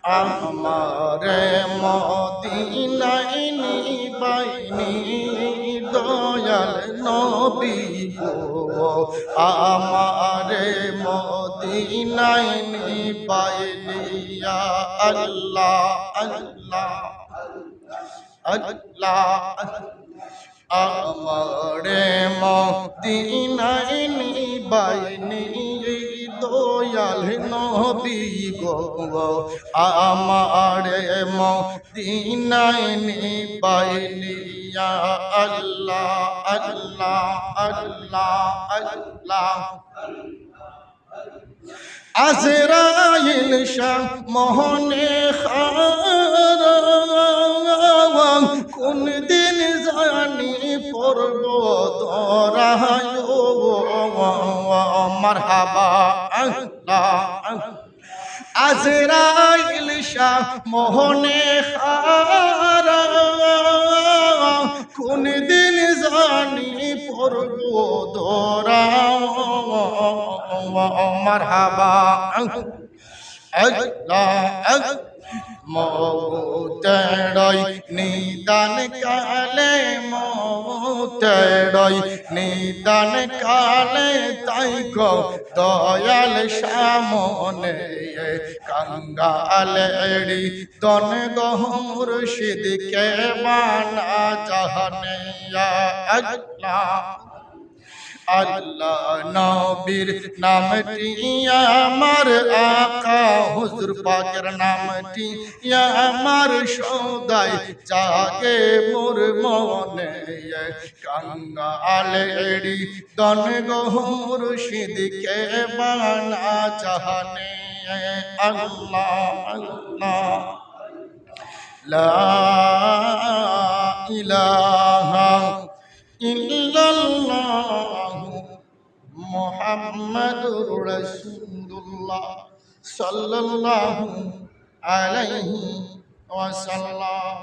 আমারে মদিনায় নিবাইনি দয়াল নবী গো আমারে মদিনায় নিবাইনি ইয়া আল্লাহ আল্লাহ আল্লাহ আমারে মদিনায় নিবাইনি দয়াল নবী গো আমারে মদিনায় নিবাইনি ইয়া আল্লাহ আল্লাহ আল্লাহ আল্লাহ আজরাইল শাহ মোহনে খারাম কোন দিন জানি পড়ব ধরায় মারহাবা আল্লাহ আজরাইল শাহ মোহনে খারাম কোন দিন জানি পড়ব ধরায় মারহাবা আল্লাহ মৌতেড়ই নিদান কালে মৌতেড়ই নিদান কালে তাই গো দয়াল সামনে কাঙ্গালেড়ি দন গো মুর্শিদকে বানা জাহানে আল্লাহ আল্লাহ নবীর নামটি আমার আকা হুজুর পাকের নামটি আমার সদাই জাগে মোর মনে কাঙ্গালেড়ি দন গো মুর্শিদকে বানা জাহানে আল্লাহ আল্লাহ লা ইলাহা ইল্লাল্লাহ মুহাম্মাদুর রাসূলুল্লাহ সাল্লাল্লাহু আলাইহি ওয়াসাল্লাম।